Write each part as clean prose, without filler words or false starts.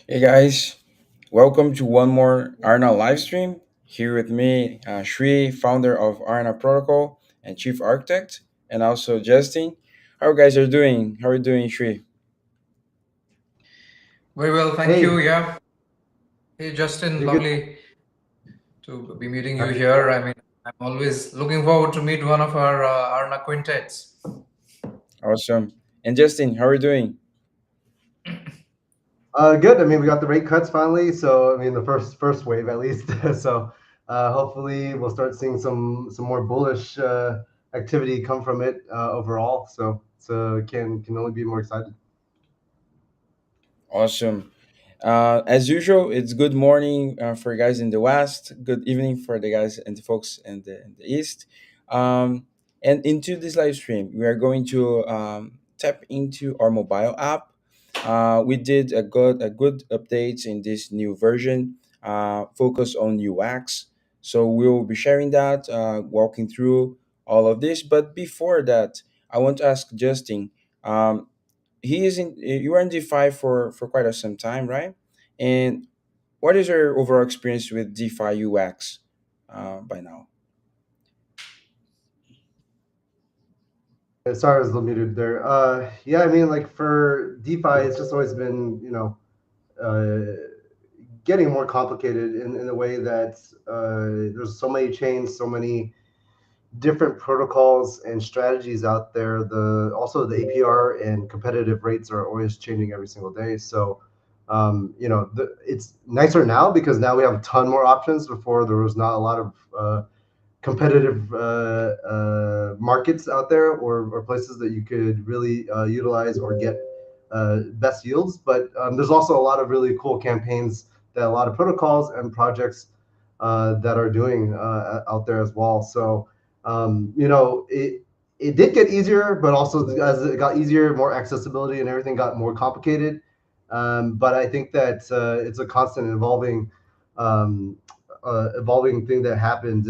Hey guys, welcome to one more aarnâ live stream. Here with me, Shri, founder of aarnâ Protocol and chief architect, and also Justin. How you guys are doing? How are you doing, Shri? Very well, thank you. Hey, Yeah. Hey, Justin, doing good. lovely to be meeting you Happy here. I mean, I'm always looking forward to meet one of our Arna quintets. Awesome. And Justin, how are you doing? Good. I mean, we got the rate cuts finally, so I mean the first wave at least. So hopefully we'll start seeing some more bullish activity come from it overall. So can only be more excited. Awesome. As usual, it's good morning for you guys in the west. Good evening for the guys and the folks in the east. And into this live stream, we are going to tap into our mobile app. We did a good updates in this new version, focus on UX. So we'll be sharing that, walking through all of this. But before that, I want to ask Justin. He is in you are in DeFi for quite some time, right? And what is your overall experience with DeFi UX by now? Sorry, I was a little muted there. Yeah, I mean, like for DeFi, it's just always been getting more complicated in a way that there's so many chains, so many different protocols and strategies out there. The APR and competitive rates are always changing every single day. So it's nicer now because now we have a ton more options. Before there was not a lot of competitive markets out there or places that you could really utilize or get best yields. But there's also a lot of really cool campaigns that a lot of protocols and projects that are doing out there as well. So it did get easier, but also as it got easier, more accessibility and everything got more complicated. But I think that it's a constant um, evolving thing that happens.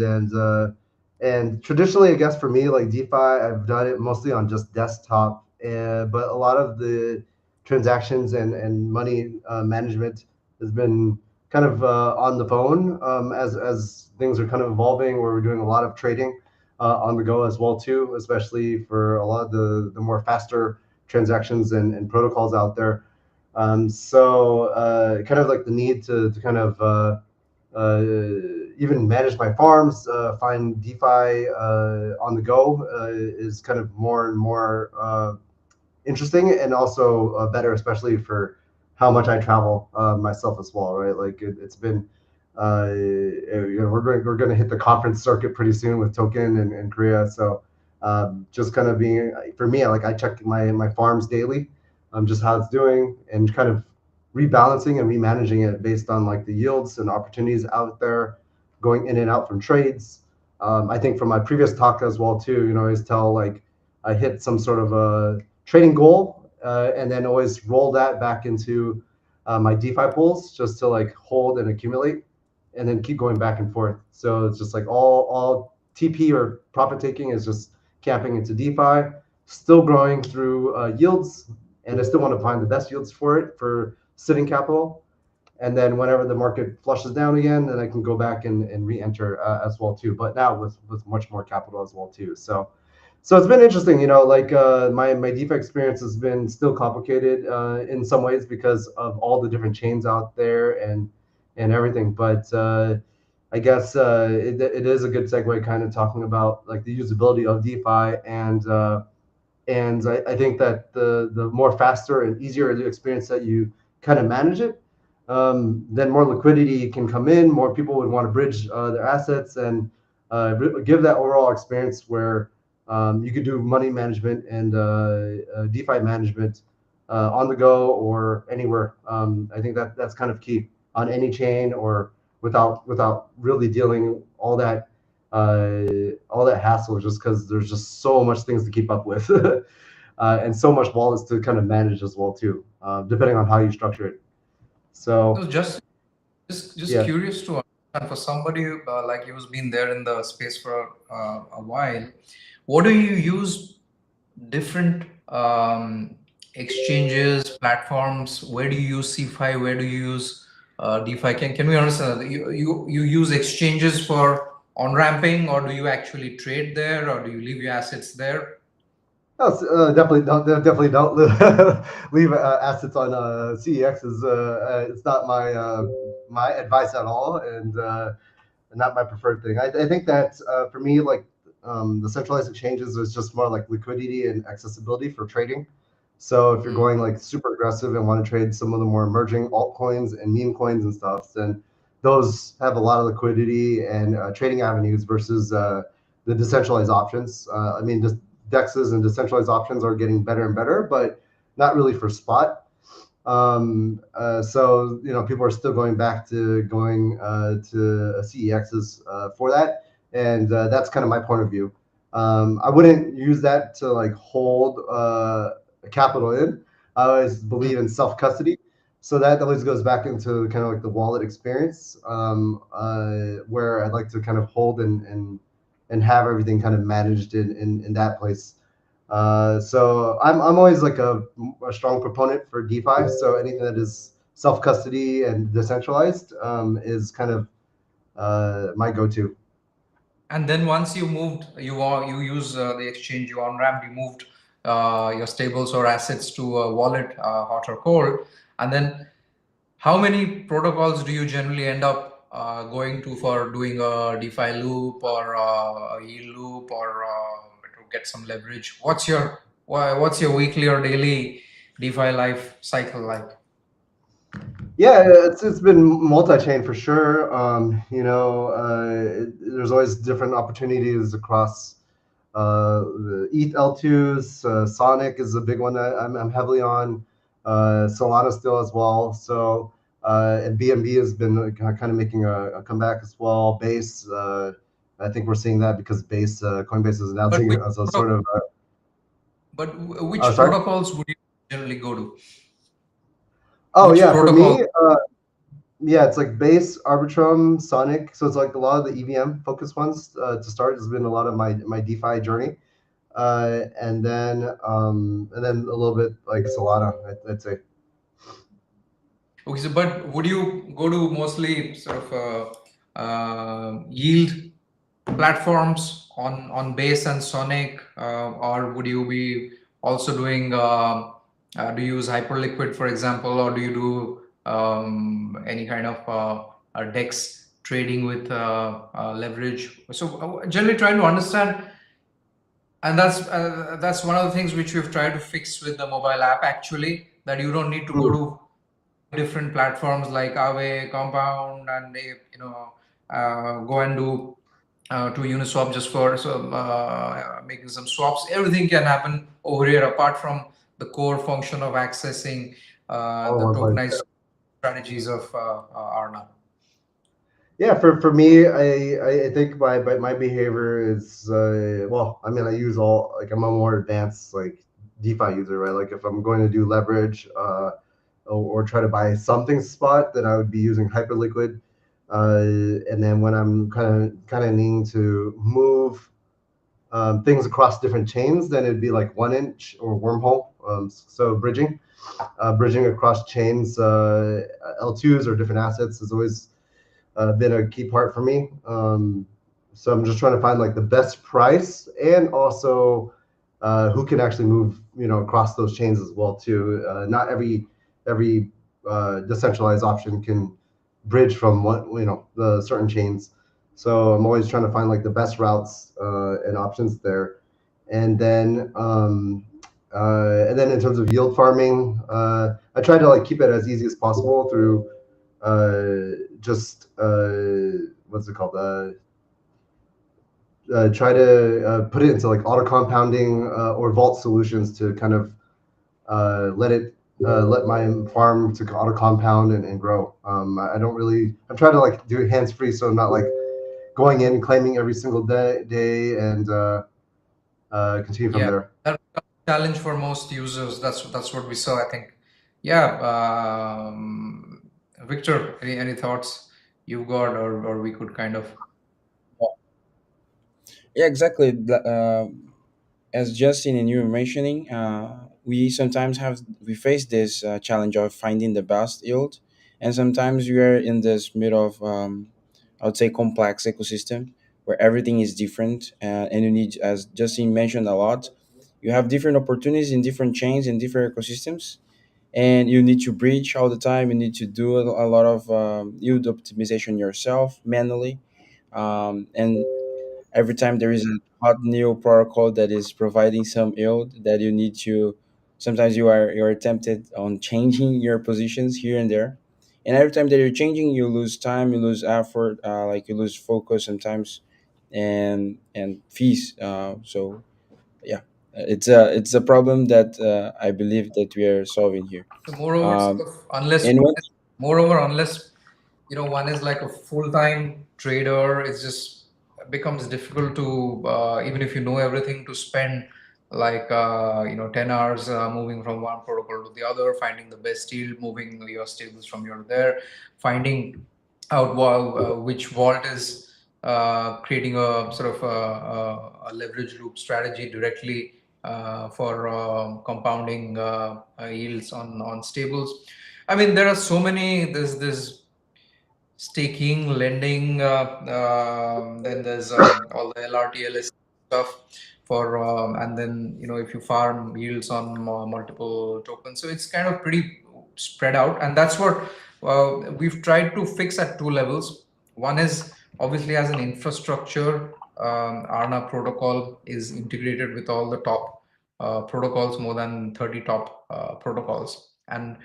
And traditionally, I guess for me, like DeFi, I've done it mostly on just desktop. But a lot of the transactions and money management has been kind of on the phone as things are kind of evolving. Where we're doing a lot of trading on the go as well too, especially for a lot of the more faster transactions and protocols out there. So kind of like the need to kind of uh, even manage my farms, find DeFi on the go is kind of more and more interesting and also better, especially for how much I travel myself as well, right? Like it's been, we're going to hit the conference circuit pretty soon with Token and Korea. So just kind of being, for me, like I check my farms daily, just how it's doing and kind of rebalancing and remanaging it based on like the yields and opportunities out there going in and out from trades. I think from my previous talk as well too, I always tell like I hit some sort of a trading goal, and then always roll that back into my DeFi pools just to like hold and accumulate, and then keep going back and forth. So it's just like all TP or profit taking is just camping into DeFi, still growing through yields, and I still want to find the best yields for it for sitting capital. And then whenever the market flushes down again, then I can go back and re-enter as well too. But now with much more capital as well too. So it's been interesting, like my DeFi experience has been still complicated in some ways because of all the different chains out there and everything. But I guess it is a good segue kind of talking about like the usability of DeFi and I think that the more faster and easier the experience that you kind of manage it, then more liquidity can come in, more people would want to bridge their assets and give that overall experience where you could do money management and DeFi management on the go or anywhere. I think that's kind of key on any chain or without really dealing all that hassle just because there's just so much things to keep up with and so much wallets to kind of manage as well too, depending on how you structure it. No, So just yeah. curious to understand for somebody like you who's been there in the space for a while, what do you use different exchanges, platforms? Where do you use CFI? Where do you use DeFi? Can we understand that you use exchanges for on ramping, or do you actually trade there, or do you leave your assets there? No, definitely don't leave assets on CEX. It's not my advice at all, and not my preferred thing. I think that for me, like the centralized exchanges is just more like liquidity and accessibility for trading. So if you're Mm. going like super aggressive and want to trade some of the more emerging altcoins and meme coins and stuff, then those have a lot of liquidity and trading avenues versus the decentralized options. I mean, just dexes and decentralized options are getting better and better, but not really for spot. So people are still going back to going to CEXs for that, and that's kind of my point of view. I wouldn't use that to like hold capital in. I always Mm. believe in self custody, so that always goes back into kind of like the wallet experience, where I'd like to kind of hold and have everything kind of managed in that place. So I'm always like a strong proponent for DeFi. So anything that is self custody and decentralized is kind of my go-to. And then once you moved, you use the exchange, you on ramp, you moved your stables or assets to a wallet, hot or cold, and then how many protocols do you generally end up going to for doing a DeFi loop or a yield loop or to get some leverage? What's your weekly or daily DeFi life cycle like? Yeah, it's been multi-chain for sure. There's always different opportunities across the ETH L2s. Sonic is a big one that I'm heavily on. Solana still as well. So and BNB has been kind of making a comeback as well. Base, I think we're seeing that because Base Coinbase is But announcing which as a sort of. which Sorry. protocols would you generally go to? Oh Which yeah, for protocol? me, yeah, it's like Base, Arbitrum, Sonic. So it's like a lot of the EVM focused ones to start. Has been a lot of my DeFi journey, and then a little bit like Solana, I'd say. Okay, so but would you go to mostly sort of yield platforms on Base and Sonic, or would you be also doing do you use Hyperliquid, for example, or do you do any kind of DEX trading with leverage? So generally trying to understand, and that's one of the things which we've tried to fix with the mobile app actually, that you don't need to go Mm. to different platforms like Aave, Compound, and go and do to Uniswap just for making some swaps. Everything can happen over here apart from the core function of accessing All in the one place. tokenized strategies of Aarna. Yeah, for me, I think my behavior is well, I mean, I use all like I'm a more advanced like DeFi user, right? Like if I'm going to do leverage or try to buy something spot, then I would be using Hyperliquid. And then when I'm kind of needing to move things across different chains, then it'd be like 1inch or wormhole. So bridging across chains, L2s or different assets is always been a key part for me. So I'm just trying to find like the best price and also who can actually move, across those chains as well too. Not every decentralized option can bridge from the certain chains. So I'm always trying to find like the best routes and options there. And then in terms of yield farming, I try to like keep it as easy as possible through just what's it called? Try to put it into like auto compounding or vault solutions to kind of let my farm to auto compound and grow. I don't really. I'm trying to like do it hands free, so I'm not like going in claiming every single day and continue from Yeah, there. that becomes a challenge for most users. That's what we saw, I think. Yeah, Victor, any thoughts you've got, or we could kind of. Yeah, exactly. As Justin and you were mentioning, we sometimes have we face this challenge of finding the best yield, and sometimes we are in this middle of I would say complex ecosystem where everything is different, and you need, as Justin mentioned a lot, you have different opportunities in different chains and different ecosystems, and you need to bridge all the time. You need to do a lot of yield optimization yourself manually, and every time there is a hot new protocol that is providing some yield that you need to, sometimes you're tempted on changing your positions here and there, and every time that you're changing you lose time, you lose effort, like you lose focus sometimes, and fees, so yeah, it's a problem that I believe that we are solving here. So moreover, um, sort of, unless and what moreover, unless one is like a full-time trader, it's just becomes difficult to, even if you know everything, to spend like 10 hours moving from one protocol to the other, finding the best deal, moving your stables from here to there, finding out which vault is creating a sort of a leverage loop strategy directly for compounding yields on stables. I mean, there are so many. There's staking, lending, then there's all the LRTLS stuff for, and then if you farm yields on multiple tokens, so it's kind of pretty spread out, and that's what we've tried to fix at two levels. One is obviously as an infrastructure, aarnâ protocol is integrated with all the top protocols, more than 30 top protocols, and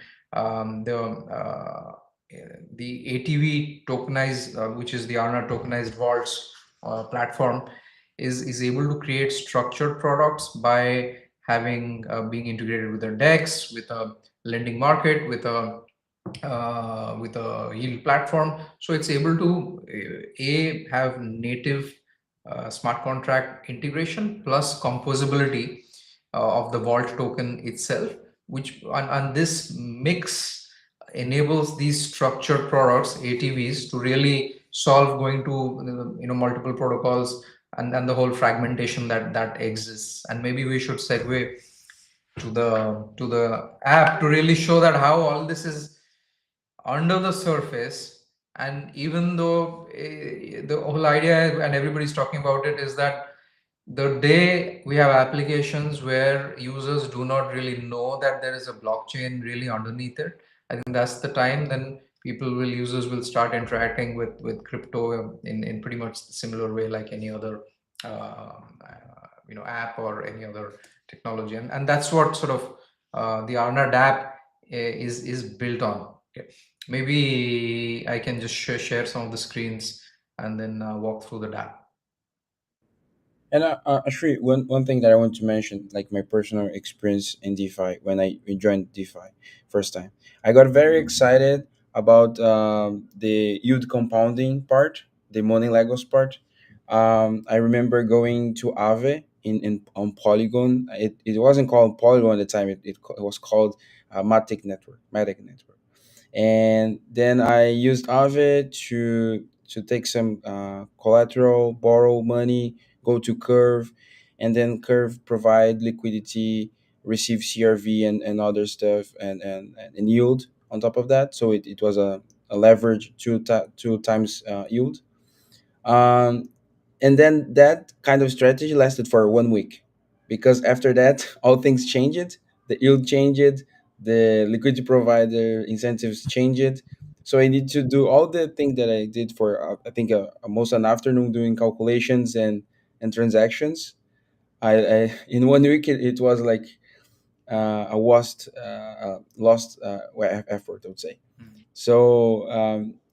the ATV tokenized, which is the aarnâ tokenized vaults platform, is able to create structured products by having being integrated with a DEX, with a lending market, with a yield platform. So it's able to a have native smart contract integration plus composability of the vault token itself, which and this mix enables these structured products, ATVs, to really solve going to multiple protocols, and the whole fragmentation that exists. And maybe we should segue to the app to really show that how all this is under the surface. And even though the whole idea, and everybody's talking about it, is that the day we have applications where users do not really know that there is a blockchain really underneath it, I think that's the time then users will start interacting with crypto in pretty much similar way like any other app or any other technology. And that's what sort of the aarnâ app is built on. Okay. Maybe I can just share some of the screens and then walk through the app. And Ashri, one thing that I want to mention, like my personal experience in DeFi when I joined DeFi first time, I got very excited about the yield compounding part, the money Legos part. I remember going to Aave in on Polygon. It wasn't called Polygon at the time. It was called Matic Network, and then I used Aave to take some collateral, borrow money, go to Curve, and then Curve provide liquidity, receive CRV and other stuff, and yield on top of that. So it was a leverage two times yield. Um, and then that kind of strategy lasted for 1 week, because after that all things changed, the yield changed, the liquidity provider incentives changed. So I need to do all the thing that I did for I think almost an afternoon doing calculations and transactions. I in 1 week it was like a lost effort, I would say. So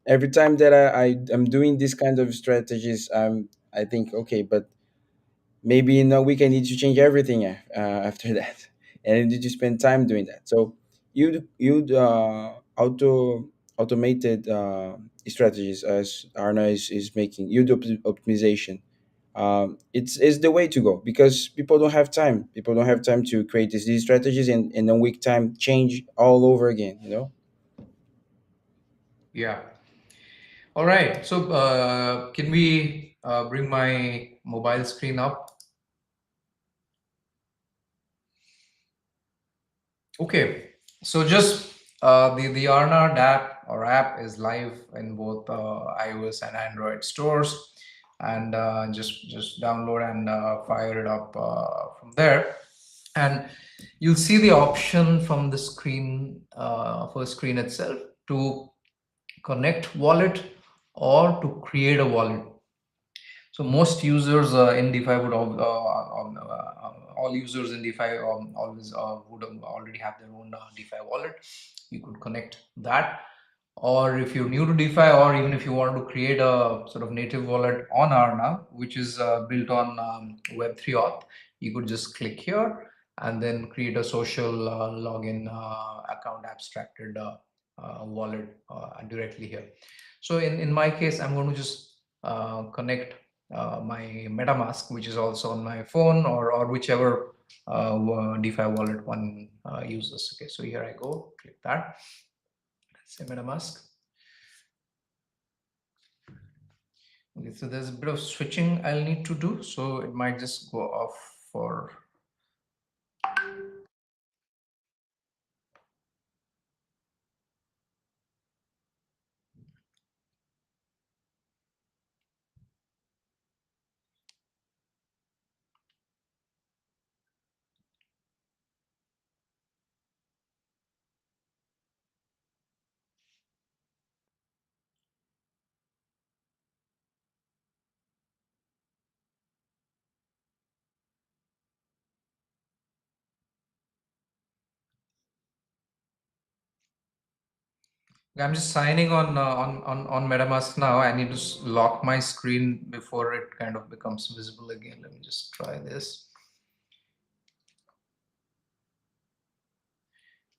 every time that I am doing this kind of strategies, I think, okay, but maybe in a week I need to change everything after that, and I need to spend time doing that. So you automated strategies, as Arna is making yield optimization. It's the way to go, because people don't have time. People don't have time to create these strategies and in a week time change all over again. Yeah. All right. So, can we bring my mobile screen up? Okay, so just the aarnâ app is live in both iOS and Android stores, and just download and fire it up from there, and you'll see the option from the screen, first screen itself, to connect wallet or to create a wallet. So most users in DeFi would all users in DeFi always would already have their own DeFi wallet. You could connect that, or if you're new to DeFi, or even if you want to create a sort of native wallet on Aarna, which is built on Web3 auth, you could just click here and then create a social login account abstracted wallet directly here. So in my case, I'm going to just connect my MetaMask, which is also on my phone, or whichever DeFi wallet one uses. Okay, so here I go, click that, say MetaMask. Okay, so there's a bit of switching I'll need to do, so it might just go off for. I'm just signing on MetaMask now. I need to lock my screen before it kind of becomes visible again. Let me just try this.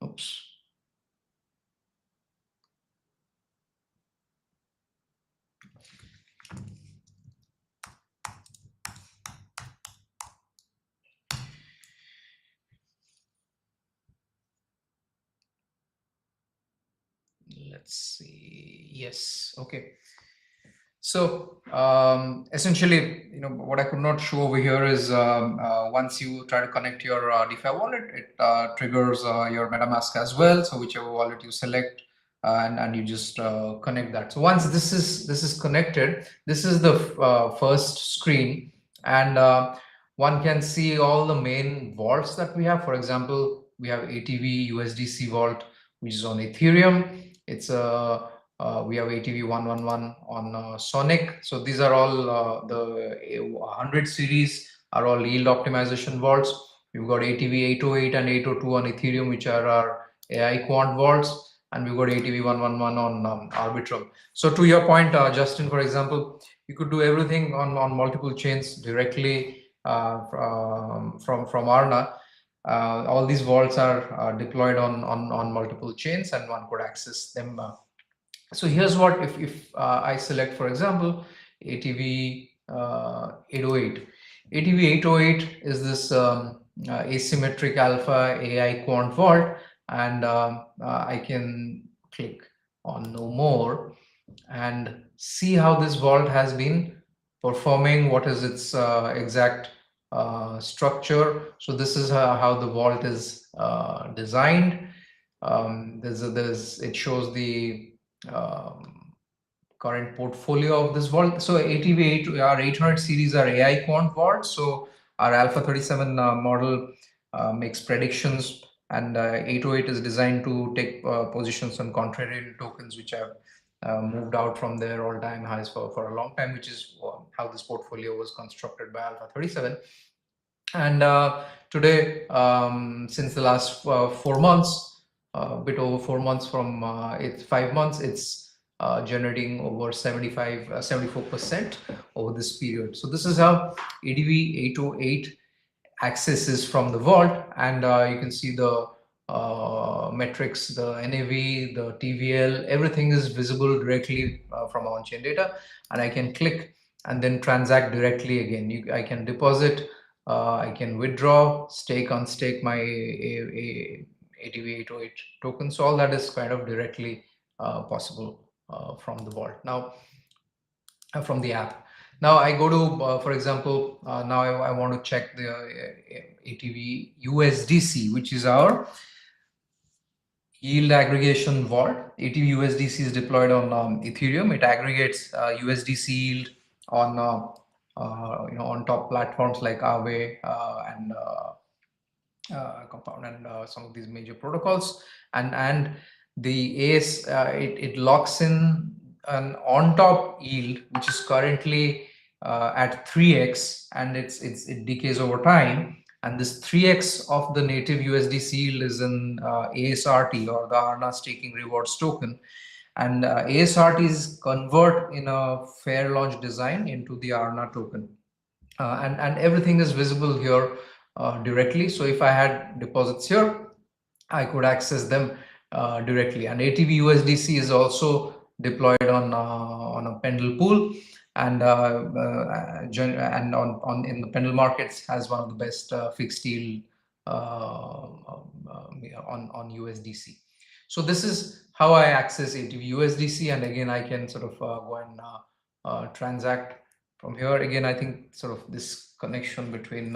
Oops. Let's see. Yes. Okay. So essentially, what I could not show over here is once you try to connect your DeFi wallet, it triggers your MetaMask as well. So whichever wallet you select, and you just connect that. So once this is connected, this is the first screen, and one can see all the main vaults that we have. For example, we have ATV USDC vault, which is on Ethereum. It's a we have ATV 111 on Sonic. So these are all the 100 series are all yield optimization vaults. We've got ATV 808 and 802 on Ethereum, which are our AI quant vaults, and we've got ATV 111 on Arbitrum. So to your point, Justin, for example, you could do everything on multiple chains directly from Aarna. All these vaults are deployed on multiple chains, and one could access them. So here's what, if I select, for example, ATV 808. ATV 808 is this asymmetric alpha AI quant vault, and I can click on no more and see how this vault has been performing, what is its exact structure. So this is how the vault is designed. It shows the current portfolio of this vault. So ATV8, our 800 series are AI quant vault. So our Alpha 37 model makes predictions, and 808 is designed to take positions on contrarian tokens, which have moved out from their all-time highs for a long time, which is how this portfolio was constructed by Alpha 37. And today, since the last 4 months, a bit over 4 months from it's 5 months, it's generating over 74% over this period. So this is how ADV 808 accesses from the vault, and you can see the metrics, the NAV, the TVL, everything is visible directly from on-chain data, and I can click and then transact directly again. I can deposit, I can withdraw, stake, unstake my ATV 808 token. So all that is kind of directly possible from the vault. Now, from the app. Now I go to, for example, now I want to check the ATV USDC, which is our yield aggregation vault. ATV USDC is deployed on Ethereum. It aggregates USDC yield on on top platforms like Aave and Compound and some of these major protocols. And the AS it locks in an on top yield which is currently at 3x, and it decays over time. And this 3x of the native USDC yield is in ASRT, or the aarnâ staking rewards token. And ASRTs convert in a fair launch design into the aarnâ token. And everything is visible here directly. So if I had deposits here, I could access them directly. And ATV USDC is also deployed on a Pendle pool, and and on in the Pendle markets has one of the best fixed yield on USDC. So this is how I access ATV USDC, and again I can sort of go and transact from here. Again, I think sort of this connection between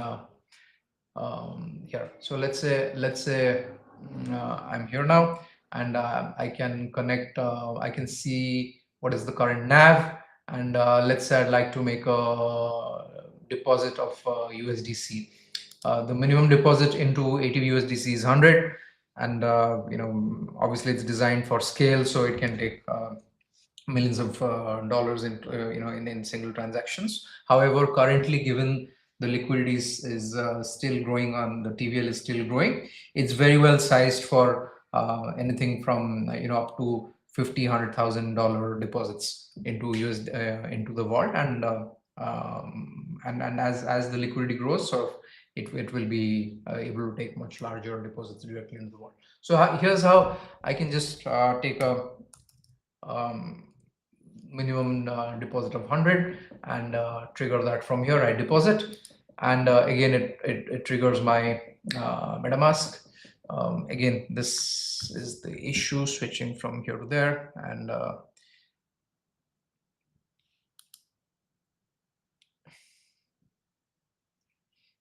here. So let's say I'm here now, and I can connect. I can see what is the current NAV, and let's say I'd like to make a deposit of USDC. The minimum deposit into ATV USDC is 100, and obviously it's designed for scale, so it can take millions of dollars in in single transactions. However, currently, given the liquidity is still growing, on the TVL is still growing, it's very well sized for anything from up to $50,000 deposits into into the vault. And as the liquidity grows, so it will be able to take much larger deposits directly into the vault. So here's how I can just take a um, minimum deposit of 100 and trigger that. From here I deposit, and again it triggers my MetaMask. Again, this is the issue, switching from here to there, and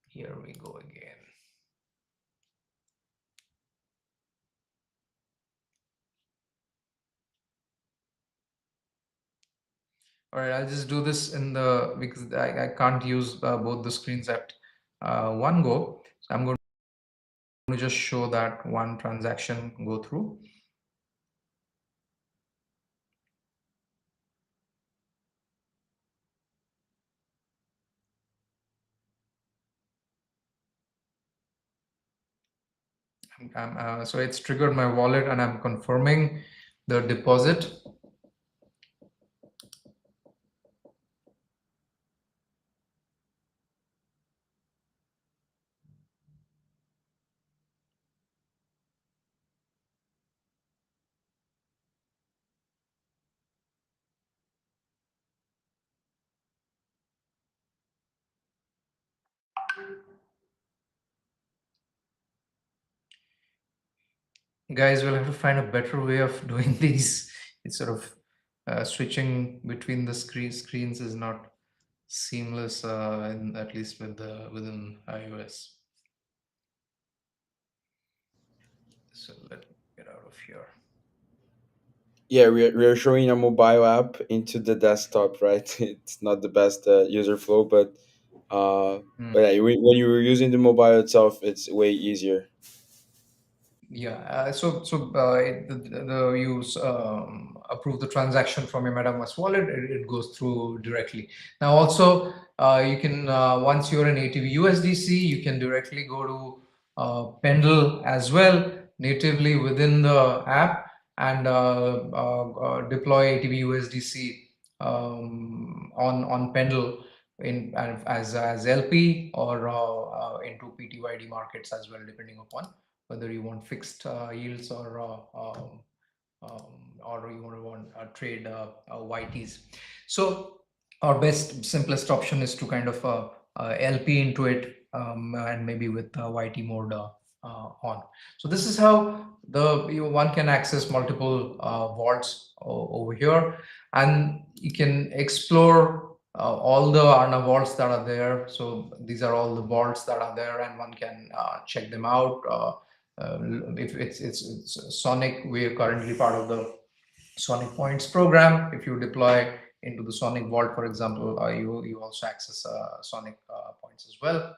here we go again. All right, I'll just do this in the, because I can't use both the screens at one go. So I'm going to just show that one transaction go through. So it's triggered my wallet, and I'm confirming the deposit. Guys, we'll have to find a better way of doing these. It's sort of switching between the screens is not seamless, at least within iOS. So let me get out of here. Yeah, we are showing a mobile app into the desktop, right? It's not the best user flow, but yeah, when you're using the mobile itself, it's way easier. Yeah, you approve the transaction from your MetaMask wallet, it goes through directly. Now also, you can once you're in ATV USDC, you can directly go to Pendle as well, natively within the app, and deploy ATV USDC on Pendle in as LP, or into PTYD markets as well, depending upon whether you want fixed yields, or you want to trade YTs. So our best, simplest option is to kind of LP into it, and maybe with YT mode on. So this is how one can access multiple vaults over here, and you can explore all the aarnâ vaults that are there. So these are all the vaults that are there, and one can check them out. if it's Sonic, we are currently part of the Sonic Points program. If you deploy into the Sonic Vault, for example, you also access Sonic points as well.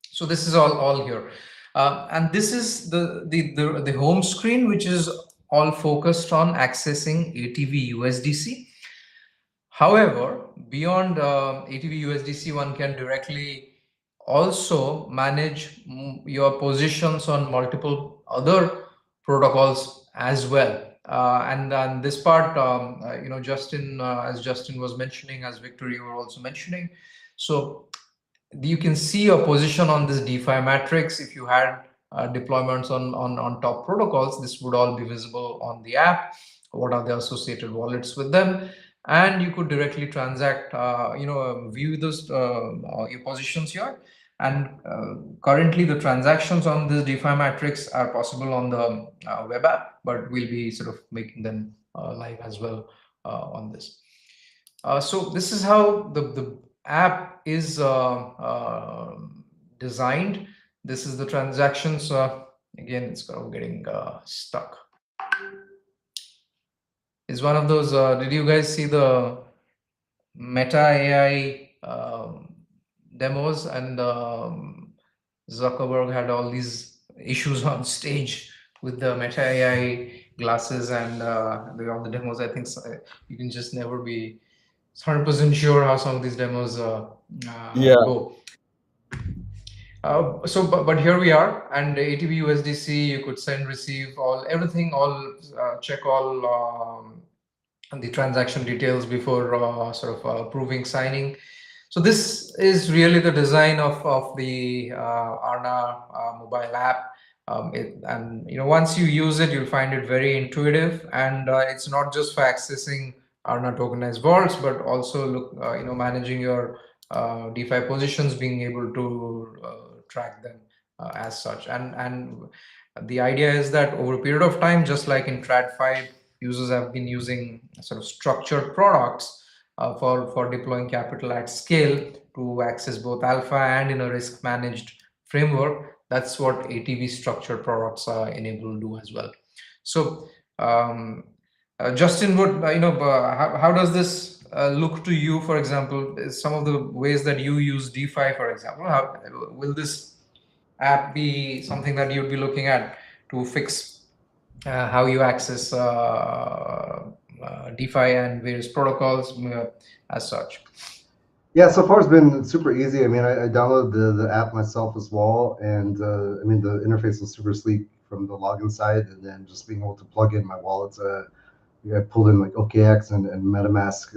So this is all here, and this is the home screen, which is all focused on accessing ATV USDC. However, beyond ATV USDC, one can directly also manage your positions on multiple other protocols as well. And this part, Justin, as Justin was mentioning, as Victor, you were also mentioning. So you can see your position on this DeFi matrix. If you had deployments on top protocols, this would all be visible on the app. What are the associated wallets with them? And you could directly transact, view those your positions here. And currently, the transactions on this DeFi matrix are possible on the web app, but we'll be sort of making them live as well on this. So this is how the app is designed. This is the transactions. Again, it's kind of getting stuck. It's one of those. Did you guys see the Meta AI demos? And Zuckerberg had all these issues on stage with the Meta AI glasses and all the demos. I think you can just never be 100% sure how some of these demos Yeah. go. But here we are, and ATB USDC, you could send, receive, all everything, all check all the transaction details before sort of approving, signing. So this is really the design of the aarnâ mobile app. And once you use it, you'll find it very intuitive, and it's not just for accessing aarnâ tokenized vaults, but also managing your DeFi positions, being able to track them as such. And the idea is that over a period of time, just like in TradFi, users have been using sort of structured products for deploying capital at scale to access both alpha and in a risk managed framework. That's what ATV structured products enable do as well. So Justin, would how does this look to you? For example, some of the ways that you use DeFi, for example, how will this app be something that you'd be looking at to fix how you access DeFi and various protocols as such? Yeah, so far it's been super easy. I mean, I downloaded the app myself as well, and I mean the interface was super sleek from the login side, and then just being able to plug in my wallets. I pulled in like OKX and MetaMask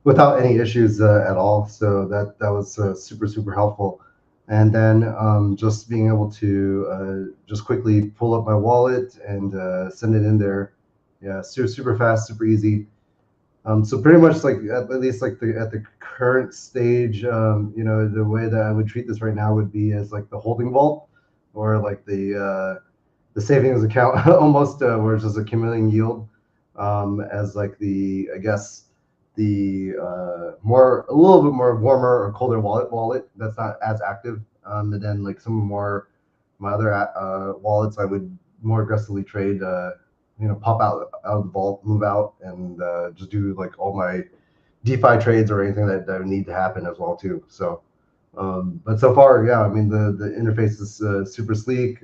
without any issues at all. So that was super helpful. And then just being able to just quickly pull up my wallet and send it in there. Yeah, super fast, super easy. So pretty much like at least like at the current stage, the way that I would treat this right now would be as like the holding vault or like the savings account almost, where it's just accumulating yield, as like the I guess the more a little bit more warmer or colder wallet that's not as active, and then like some more my other wallets I would more aggressively trade. Pop out of the vault, move out, and just do like all my DeFi trades or anything that would need to happen as well too. So, but so far, yeah, I mean the interface is super sleek,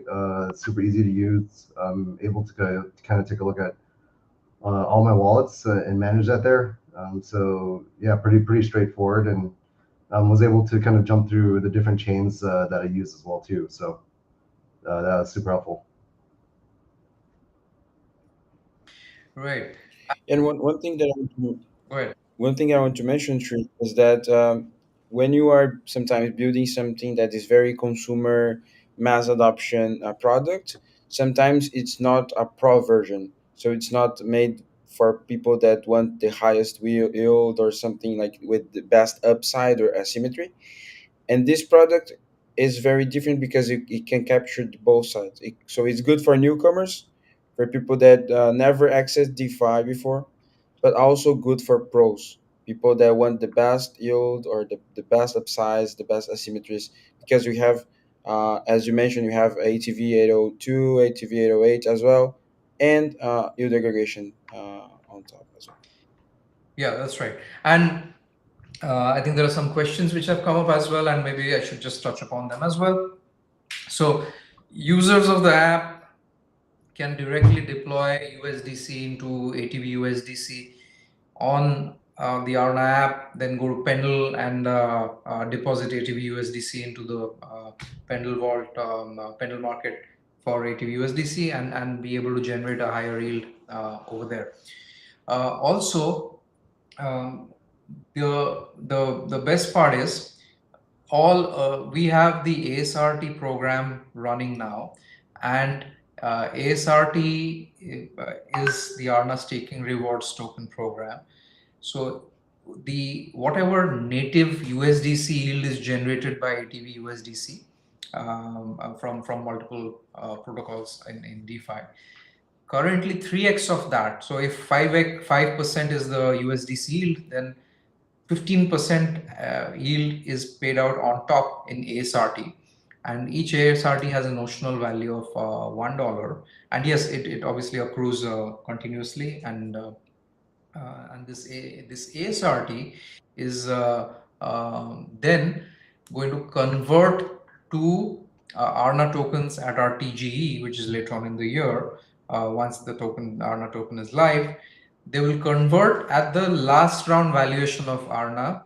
super easy to use. I'm able to kind of take a look at all my wallets and manage that there. So yeah, pretty straightforward, and was able to kind of jump through the different chains that I use as well too. So that was super helpful. Right. And one thing that I want to, Go ahead. one thing I want to mention, Sri, is that when you are sometimes building something that is very consumer mass adoption product, sometimes it's not a pro version. So it's not made for people that want the highest yield or something like with the best upside or asymmetry. And this product is very different because it can capture both sides. So it's good for newcomers, for people that never accessed DeFi before, but also good for pros, people that want the best yield or the best upsides, the best asymmetries, because we have As you mentioned, you have ATV 802, ATV 808 as well, and yield aggregation on top as well. Yeah, that's right. And I think there are some questions which have come up as well, and maybe I should just touch upon them as well. So, users of the app can directly deploy USDC into ATV USDC on the Aarnâ app, then go to Pendle and deposit ATV USDC into the Pendle vault, Pendle market for ATV USDC, and be able to generate a higher yield over there. Also, um, the best part is all we have the ASRT program running now, and ASRT is the Aarnâ Staking Rewards Token program. So the whatever native USDC yield is generated by ATV USDC from multiple protocols in DeFi. Currently 3x of that. So if 5% is the USDC yield, then 15% yield is paid out on top in ASRT, and each ASRT has a notional value of $1. And yes, it obviously accrues continuously, and this ASRT is then going to convert to Aarnâ tokens at our TGE, which is later on in the year. Once the Aarnâ token is live, they will convert at the last round valuation of Aarnâ,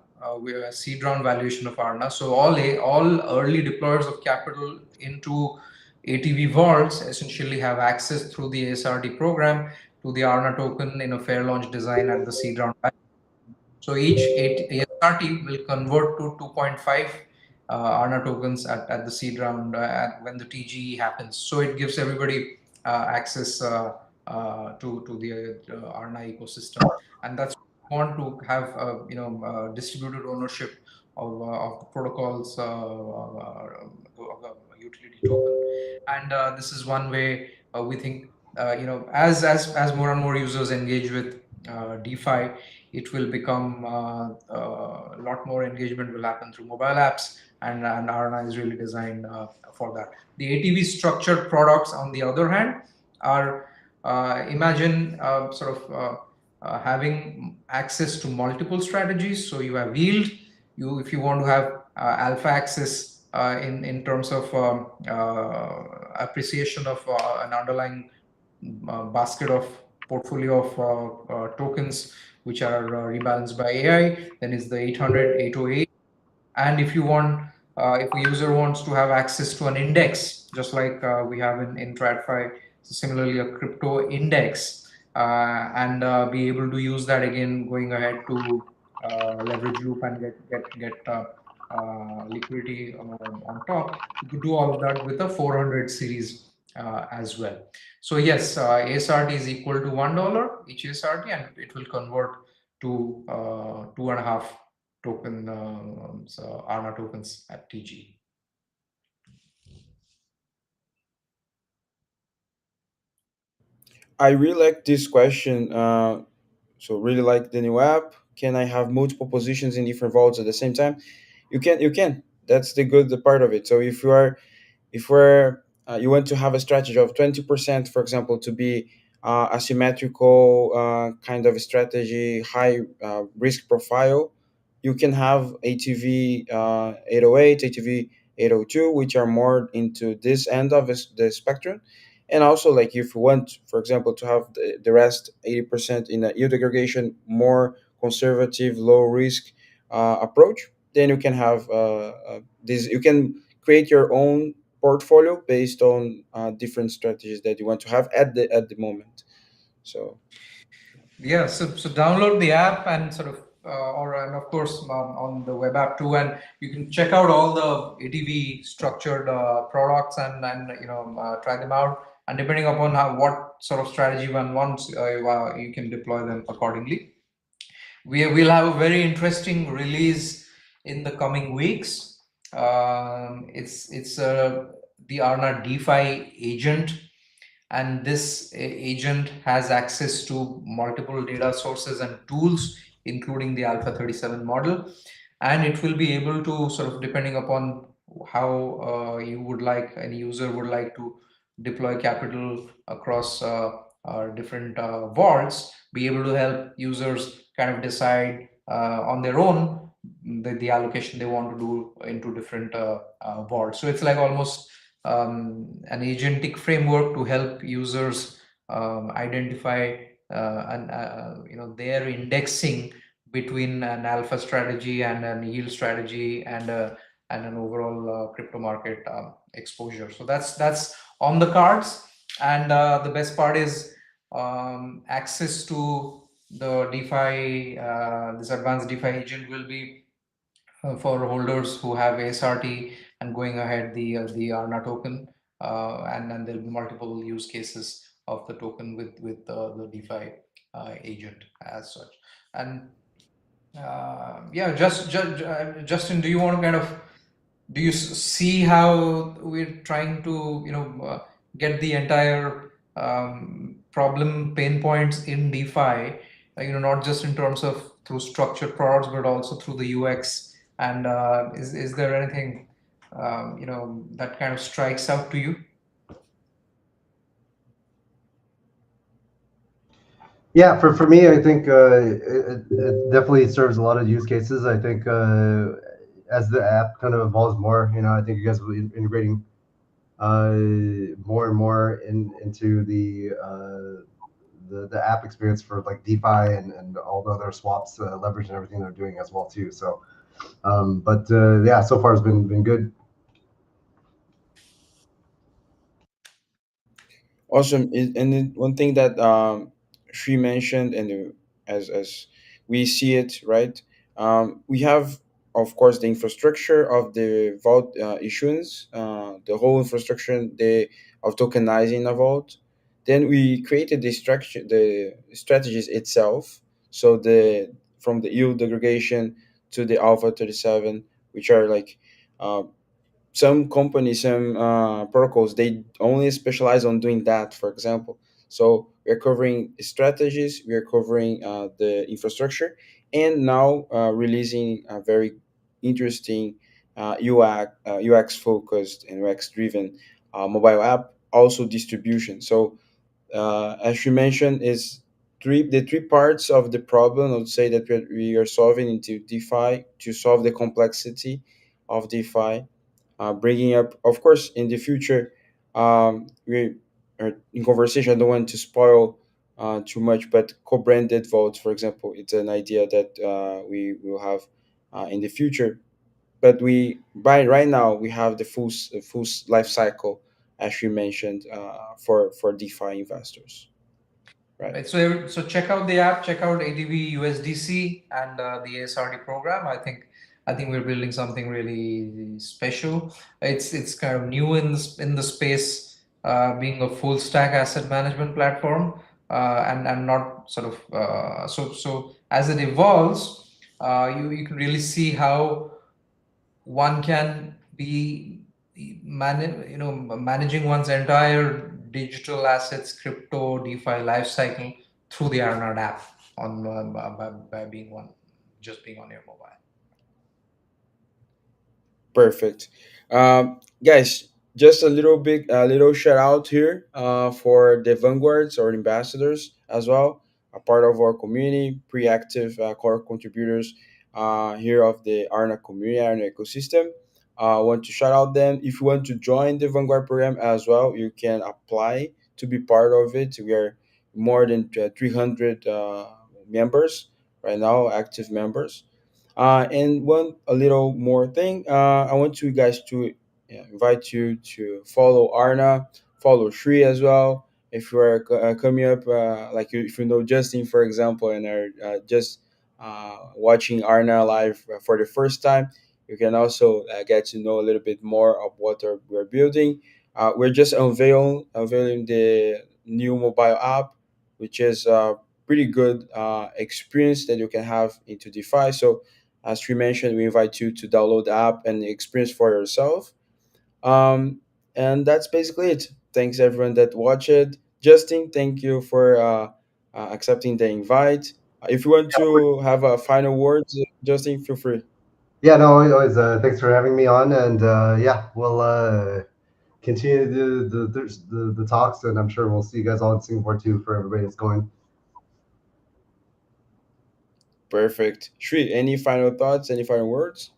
seed round valuation of Aarnâ. So all early deployers of capital into ATV vaults essentially have access through the ASRT program to the Aarnâ token in a fair launch design at the seed round. So each ASRT will convert to 2.5 Aarnâ tokens at the seed round when the TGE happens. So it gives everybody access to the Aarnâ ecosystem, and that's what we want to have distributed ownership of the protocols of the utility token. And this is one way we think as more and more users engage with DeFi, it will become a lot more engagement will happen through mobile apps, and Aarnâ is really designed for that. The ATV structured products, on the other hand, are imagine having access to multiple strategies. So you have yield. If you want to have alpha access in terms of appreciation of an underlying basket of portfolio of tokens which are rebalanced by AI, then is the 800, 808. And if a user wants to have access to an index, just like we have in TradFi, so similarly a crypto index, and be able to use that again going ahead to leverage loop and get liquidity on top. You could do all of that with a 400 series as well. So yes, ASRT is equal to $1 each ASRT, and it will convert to 2.5 token Aarnâ tokens at TG. I really like this question. So really like the new app. Can I have multiple positions in different vaults at the same time? You can. You can. That's the part of it. So if we're you want to have a strategy of 20%, for example, to be asymmetrical kind of strategy, high risk profile, you can have ATV 808, ATV 802, which are more into this end of the spectrum. And also, like if you want, for example, to have the rest 80% in a yield aggregation, more conservative, low risk approach, then you can have this. You can create your own portfolio based on different strategies that you want to have at the moment. So Yeah, so download the app and and of course on the web app too, and you can check out all the ATV structured products, and try them out. And depending upon what sort of strategy one wants, you can deploy them accordingly. We will have a very interesting release in the coming weeks. It's the Aarnâ DeFi agent, and this agent has access to multiple data sources and tools, including the Alpha 37 model, and it will be able to depending upon how you would like, any user would like to deploy capital across different vaults, be able to help users kind of decide on their own the allocation they want to do into different vaults. So it's like almost an agentic framework to help users identify and their indexing between an alpha strategy and an yield strategy and an overall crypto market exposure. So that's on the cards, and the best part is access to the DeFi. This advanced DeFi agent will be for holders who have ASRT and going ahead the aarnâ token, and there'll be multiple use cases of the token with the DeFi agent as such. And yeah, Justin, do you want to kind of do you see how we're trying to get the entire problem pain points in DeFi, not just in terms of through structured products, but also through the UX. And is there anything that kind of strikes out to you? Yeah, for me, I think it definitely serves a lot of use cases. I think as the app kind of evolves more, I think you guys will be integrating more and more into the app experience for like DeFi and all the other swaps, leverage and everything they're doing as well too. So, but yeah, so far it's been good. Awesome. And then one thing that Shri mentioned, and as we see it, right? We have, of course, the infrastructure of the vault issuance, the whole infrastructure of tokenizing a vault. Then we created the strategies itself. So from the yield aggregation to the Alpha 37, which are like uh, some companies, some protocols, they only specialize on doing that, for example. So we're covering strategies, we're covering the infrastructure, and now releasing a very interesting UX focused and UX driven mobile app, also distribution. So as you mentioned, is the three parts of the problem. I would say that we are solving into DeFi to solve the complexity of DeFi, bringing up, of course, in the future. We are in conversation. I don't want to spoil too much, but co-branded votes, for example, it's an idea that we will have in the future. But we by right now we have the full life cycle, as you mentioned, for DeFi investors, right? Right. So check out the app, check out ADV USDC and the ASRD program. I think we're building something really special. It's kind of new in the space, being a full stack asset management platform, and not sort of so as it evolves, you can really see how one can be managing one's entire digital assets, crypto, DeFi life cycle through the aarnâ app on by being one, just being on your mobile. Perfect. Guys, just a little shout out here for the vanguards or ambassadors as well, a part of our community, pre-active core contributors here of the Arna community, Arna ecosystem. I want to shout out them. If you want to join the Vanguard program as well, you can apply to be part of it. We are more than 300 members right now, active members. And one a little more thing, I want you guys to invite you to follow Arna, follow Shri as well. If you are coming up, if you know Justin, for example, and are just watching Arna live for the first time, you can also get to know a little bit more of what we're building. We're just unveiling the new mobile app, which is a pretty good experience that you can have into DeFi. So as we mentioned, we invite you to download the app and experience for yourself. Um, and that's basically it. Thanks everyone that watched it. Justin, thank you for accepting the invite. If you want to have a final word, Justin, feel free. Yeah, no, always. Thanks for having me on, and yeah, we'll continue to do the talks, and I'm sure we'll see you guys all in Singapore too for everybody that's going. Perfect. Shri, any final thoughts? Any final words?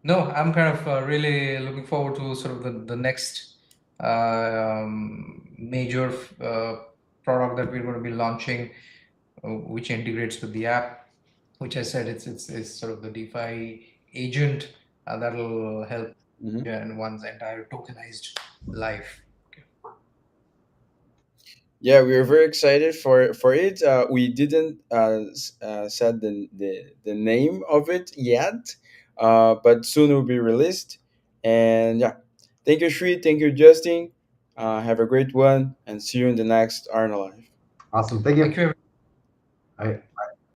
No, I'm kind of really looking forward to sort of the next major product that we're going to be launching, which integrates with the app, which I said it's sort of the DeFi agent that'll help Mhm. in one's entire tokenized life. Okay. Yeah, we are very excited for it. We didn't set the name of it yet, but soon it will be released. And yeah, thank you, Shri. Thank you, Justin. Have a great one, and see you in the next Arna Live. Awesome, thank Thank you. you. All right.